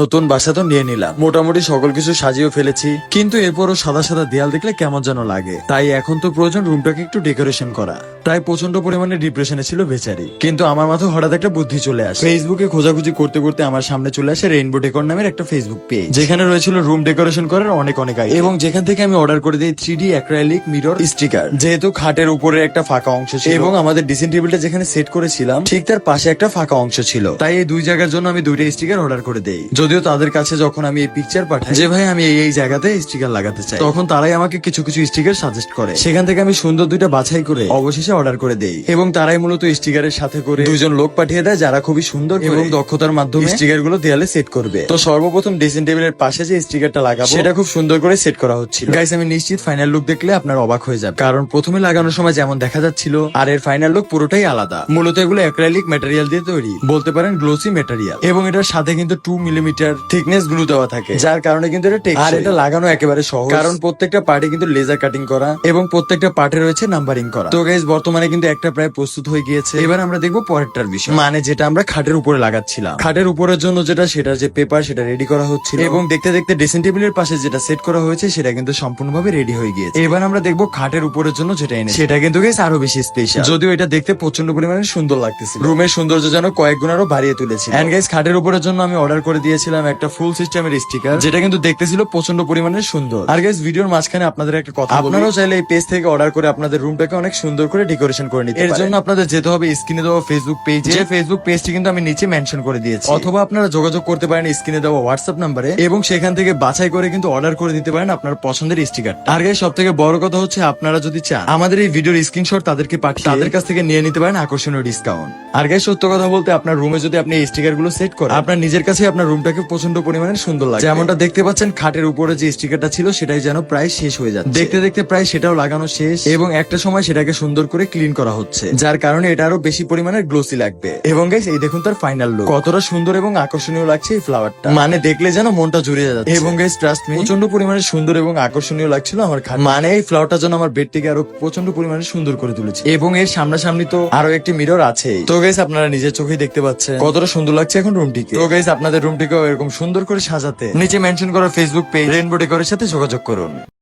নতুন বাসা তো নিয়ে নিলাম, মোটামুটি সকল কিছু সাজিয়ে ফেলেছি, কিন্তু এরপরও সাদা সাদা দেয়াল দেখলে কেমন যেন লাগে। তাই এখন তো প্রয়োজন রুমটাকে একটু ডেকোরেশন করা। তাই প্রচন্ড পরিমাণে ডিপ্রেশনে ছিল বেচারি, কিন্তু আমার মাথায় হঠাৎ একটা বুদ্ধি চলে আসে। ফেসবুকে খোঁজাখুঁজি করতে করতে আমার সামনে চলে আসে রেইনবো ডেকোর নামের একটা ফেসবুক পেজ, যেখানে রয়েছিল রুম ডেকোরেশন করার অনেক আইডিয়া, এবং যেখান থেকে আমি অর্ডার করে দিই 3D অ্যাক্রাইলিক মিরর স্টিকার। যেহেতু খাটের উপরে একটা ফাঁকা অংশ ছিল এবং আমাদের ড্রেসিং টেবিলটা যেখানে সেট করেছিলাম ঠিক তার পাশে একটা ফাঁকা অংশ ছিল, তাই এই দুই জায়গার জন্য আমি দুইটা স্টিকার অর্ডার করে দেই। যদিও তাদের কাছে যখন আমি এই পিকচার পাঠাই যে ভাই আমি এই জায়গাতে স্টিকার লাগাতে চাই, তখন তারাই আমাকে কিছু কিছু স্টিকার সাজেস্ট করে। সেখান থেকে আমি সুন্দর দুইটা বাছাই করে অবশেষে অর্ডার করে দেই, এবং তারাই মূলত স্টিকারের সাথে করে দুইজন লোক পাঠিয়ে দেয় যারা খুবই সুন্দর এবং দক্ষতার মাধ্যমে স্টিকার গুলো দেয়ালে সেট করবে। তো সর্বপ্রথম ড্রেসিং টেবিলের পাশে যে স্টিকারটা লাগাবো সেটা খুব সুন্দর করে সেট করা হচ্ছিল। গাইস, আমি নিশ্চিত ফাইনাল লুক দেখলে আপনার অবাক হয়ে যাবে, কারণ প্রথমে লাগানোর সময় যেমন দেখা যাচ্ছিল আর এর ফাইনাল লুক পুরোটাই আলাদা। মূলত এগুলো অ্যাক্রাইলিক ম্যাটেরিয়াল দিয়ে তৈরি, বলতে পারেন গ্লোসি ম্যাটেরিয়াল, এবং এটার সাথে কিন্তু 2 মিলিমিটার থিকনেস গ্লু দেওয়া থাকে, যার কারণে কিন্তু এটা টেকসই। আর এটা লাগানো একেবারে সহজ, কারণ প্রত্যেকটা পার্টে কিন্তু লেজার কাটিং করা এবং প্রত্যেকটা পার্টে রয়েছে নাম্বারিং করা। তো গাইস, বর্তমানে কিন্তু একটা প্রায় প্রস্তুত হয়ে গিয়েছে। এবার আমরা দেখবো পরেরটার বিষয়, মানে যেটা আমরা খাটের উপরে লাগাচ্ছিলাম। খাটের উপরের জন্য যেটা সেটার যে পেপার সেটা রেডি করা হচ্ছিল, এবং দেখতে দেখতে ড্রেসিং টেবিলের পাশে যেটা সেট করা হয়েছে সেটা কিন্তু সম্পূর্ণভাবে রেডি হয়ে গিয়েছে। এবার আমরা দেখবো খাটের উপরের জন্য যেটা এনে সেটা কিন্তু গাইস আরো বেশি স্পেশাল, যদিও এটা দেখতে প্রচন্ড পরিমাণে সুন্দর লাগতেছিল। রুমের সৌন্দর্য যেন কয়েক গুণ আরো বাড়িয়ে তুলেছে। এন্ড গাইস, খাটের উপরের জন্য আমি অর্ডার করে দিয়েছিলাম একটা ফুল সিস্টেমের স্টিকার, যেটা কিন্তু দেখতেছিল প্রচন্ড পরিমাণে সুন্দর। আর গাইস, ভিডিওর মাঝখানে আপনাদের একটা কথা, আপনারাও চাইলে এই পেজ থেকে অর্ডার করে আপনাদের রুমটাকে অনেক সুন্দর করে ডেকোরেশন করে নিতে পারেন। এর জন্য আপনাদের যেতে হবে স্ক্রিনে দেওয়া ফেসবুক পেজে, যে ফেসবুক পেজটি কিন্তু আমি নিচে মেনশন করে দিয়েছি, অথবা আপনারা যোগাযোগ করতে পারেন স্ক্রিনে দেওয়া হোয়াটসঅ্যাপ নাম্বারে, এবং সেখান থেকে বাছাই করে কিন্তু অর্ডার করে দিতে পারেন আপনার পছন্দের স্টিকার। আর গাইস, সব থেকে বড় কথা হচ্ছে আপনারা যদি চান আমাদের এই ভিডিওর স্ক্রিনশট তাদেরকে পাঠিয়ে তাদের কাছ থেকে নিয়ে নিতে পারেন আকর্ষণীয় ডিসকাউন্ট। আর গাইস, সত্য কথা বলতে আপনার রুমে যদি আপনি এই স্টিকার গুলো সেট করেন, আপনার নিজের কাছে আপনার রুমটাকে প্রচন্ড পরিমাণে সুন্দর লাগে। যেমনটা দেখতে পাচ্ছেন খাটের উপরে যে স্টিকারটা ছিল সেটাই যেন প্রায় শেষ হয়ে যাচ্ছে, দেখতে দেখতে প্রায় সেটাও লাগানো শেষ, এবং একটা সময় সেটাকে সুন্দর করে ক্লিন করা হচ্ছে, যার কারণে এটা আরো বেশি পরিমাণে গ্লোসি লাগবে। এবং গাইস, এই দেখুন তার ফাইনাল লুক, কতটা সুন্দর এবং আকর্ষণীয় লাগছে এই ফ্লাওয়ারটা, মানে দেখলে যেন মনটা জুড়িয়ে যাচ্ছে। এবং গাইস, ট্রাস্ট মি, প্রচন্ড পরিমাণে সুন্দর এবং আকর্ষণীয় লাগছিল আমার খাট, মানে এই ফ্লাওয়ারটা যেন আমার বেডটিকে আরো প্রচন্ড পরিমাণে সুন্দর করে তুলেছে। এবং এর সামনাসামনি তো আরো একটি মিরর আছে। তো গাইস, আপনারা নিজের চোখেই দেখতে পাচ্ছেন কতটা সুন্দর লাগছে এখন রুমটিকে। তো গাইস, আপনাদের রুমটিকে এরকম সুন্দর করে সাজাতে নিচে মেনশন করা ফেসবুক পেজ রেইনবো ডেকোরের সাথে যোগাযোগ করুন।